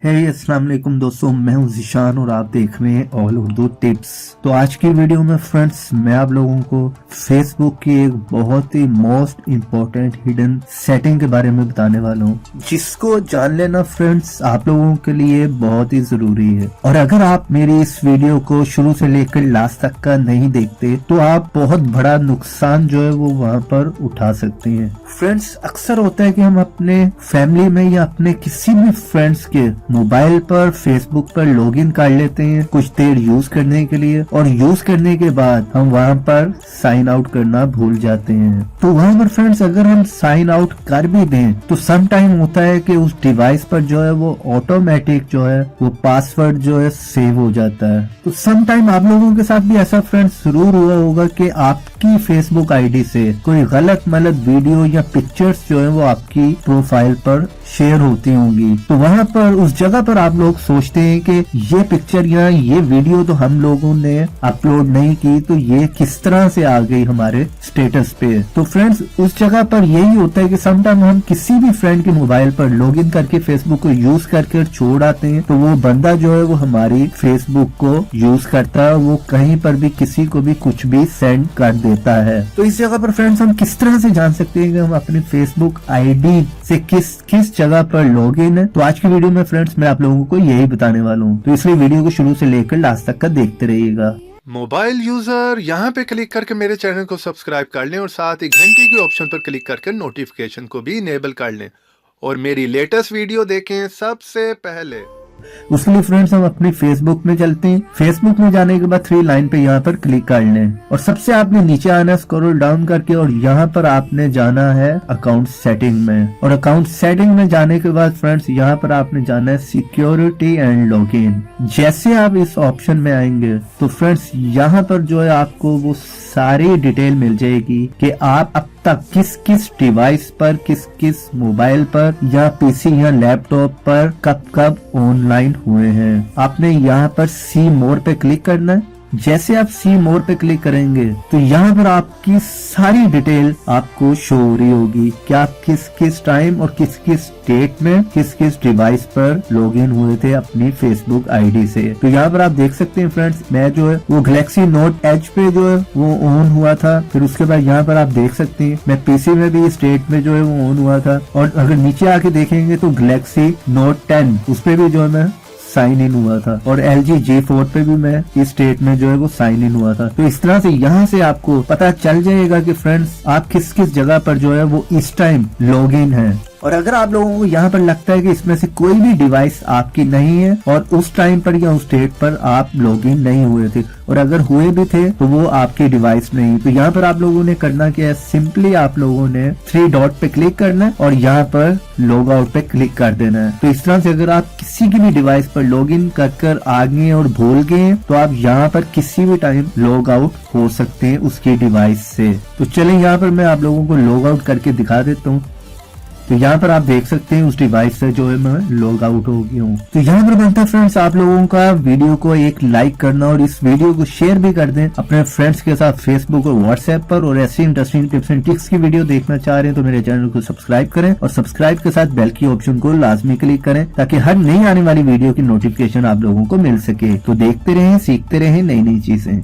अस्सलाम वालेकुम दोस्तों, मैं हूं ज़ीशान और आप देख रहे हैं ऑल उर्दू टिप्स। तो आज की वीडियो में फ्रेंड्स मैं आप लोगों को फेसबुक की एक बहुत ही मोस्ट इम्पोर्टेंट हिडन सेटिंग के बारे में बताने वाला हूं, जिसको जान लेना फ्रेंड्स आप लोगों के लिए बहुत ही जरूरी है। और अगर आप मेरी इस वीडियो को शुरू से लेकर लास्ट तक का नहीं देखते तो आप बहुत बड़ा नुकसान जो है वो वहाँ पर उठा सकते हैं। फ्रेंड्स अक्सर होता है कि हम अपने फैमिली में या अपने किसी भी फ्रेंड्स के मोबाइल पर फेसबुक पर लॉगिन कर लेते हैं कुछ देर यूज करने के लिए, और यूज करने के बाद हम वहाँ पर साइन आउट करना भूल जाते हैं। तो वहाँ पर फ्रेंड्स अगर हम साइन आउट कर भी दें तो सम टाइम होता है कि उस डिवाइस पर जो है वो ऑटोमेटिक जो है वो पासवर्ड जो है सेव हो जाता है। तो सम टाइम आप लोगों के साथ भी ऐसा फ्रेंड्स जरूर हुआ होगा कि आपकी फेसबुक आईडी से कोई गलत वीडियो या पिक्चर्स जो है वो आपकी प्रोफाइल पर शेयर होती होंगी। तो वहाँ पर उस जगह पर आप लोग सोचते हैं कि ये पिक्चर या ये वीडियो तो हम लोगों ने अपलोड नहीं की, तो ये किस तरह से आ गई हमारे स्टेटस पे। तो फ्रेंड्स उस जगह पर यही होता है कि समटाइम हम किसी भी फ्रेंड के मोबाइल पर लॉगिन करके फेसबुक को यूज करके छोड़ आते हैं, तो वो बंदा जो है वो हमारी फेसबुक को यूज करता है, वो कहीं पर भी किसी को भी कुछ भी सेंड कर देता है। तो इस जगह पर फ्रेंड्स हम किस तरह से जान सकते हैं कि हम अपनी फेसबुक आईडी से किस जगह पर लॉगिन है। तो आज की वीडियो में फ्रेंड्स मैं आप लोगों को यही बताने वाला हूँ, तो इसलिए वीडियो को शुरू से लेकर लास्ट तक का देखते रहिएगा। मोबाइल यूजर यहाँ पे क्लिक करके मेरे चैनल को सब्सक्राइब कर लें और साथ ही घंटी के ऑप्शन पर क्लिक करके नोटिफिकेशन को भी इनेबल कर लें और मेरी लेटेस्ट वीडियो देखें सबसे पहले। उसके लिए फ्रेंड्स हम अपनी फेसबुक में चलते हैं। फेसबुक में जाने के बाद 3 लाइन पे यहाँ पर क्लिक कर लें और सबसे आपने नीचे आना है स्क्रॉल डाउन करके, और यहाँ पर आपने जाना है अकाउंट सेटिंग में, और अकाउंट सेटिंग में जाने के बाद फ्रेंड्स यहाँ पर आपने जाना है सिक्योरिटी एंड लॉगिन। जैसे आप इस ऑप्शन में आएंगे तो फ्रेंड्स यहाँ पर जो है आपको वो सारी डिटेल मिल जाएगी कि आप अब तक किस किस डिवाइस पर, किस किस मोबाइल पर या पीसी या लैपटॉप पर कब ऑनलाइन हुए हैं। आपने यहाँ पर सी मोर पे क्लिक करना है। जैसे आप सी मोर पे क्लिक करेंगे तो यहाँ पर आपकी सारी डिटेल आपको शो हो रही होगी कि आप किस किस टाइम और किस किस डेट में किस किस डिवाइस पर लॉगिन हुए थे अपनी फेसबुक आईडी से। तो यहाँ पर आप देख सकते हैं फ्रेंड्स मैं जो है वो गैलेक्सी नोट एज पे जो है वो ऑन हुआ था। फिर उसके बाद यहाँ पर आप देख सकते हैं मैं पीसी में भी इस डेट में जो है वो ऑन हुआ था, और अगर नीचे आके देखेंगे तो गैलेक्सी नोट 10 उस पे भी जो है मैं साइन इन हुआ था, और LG G4 पे भी मैं इस स्टेट में जो है वो साइन इन हुआ था। तो इस तरह से यहाँ से आपको पता चल जाएगा कि फ्रेंड्स आप किस किस जगह पर जो है वो इस टाइम लॉग इन है। और अगर आप लोगों को यहाँ पर लगता है कि इसमें से कोई भी डिवाइस आपकी नहीं है और उस टाइम पर या उस डेट पर आप लॉगिन नहीं हुए थे, और अगर हुए भी थे तो वो आपकी डिवाइस नहीं, तो यहाँ पर आप लोगों ने करना क्या है, सिंपली आप लोगों ने 3 डॉट पे क्लिक करना है और यहाँ पर लॉग आउट पे क्लिक कर देना है। तो इस तरह से अगर आप किसी की भी डिवाइस पर लॉगिन कर आ गए और भूल गए तो आप यहाँ पर किसी भी टाइम लॉग आउट हो सकते हैं उसकी डिवाइस से। तो चलें यहाँ पर मैं आप लोगों को लॉग आउट करके दिखा देता हूँ। तो यहाँ पर आप देख सकते हैं उस डिवाइस से जो है मैं लॉग आउट हो गया हूँ। तो यहाँ पर बनता है फ्रेंड्स आप लोगों का वीडियो को एक लाइक करना और इस वीडियो को शेयर भी कर दें अपने फ्रेंड्स के साथ फेसबुक और व्हाट्सएप पर। और ऐसी इंटरेस्टिंग टिप्स एंड ट्रिक्स की वीडियो देखना चाह रहे हैं तो मेरे चैनल को सब्सक्राइब करें और सब्सक्राइब के साथ बेल की ऑप्शन को लाजमी क्लिक करें ताकि हर नई आने वाली वीडियो की नोटिफिकेशन आप लोगों को मिल सके। तो देखते रहें, सीखते रहें नई नई चीजें।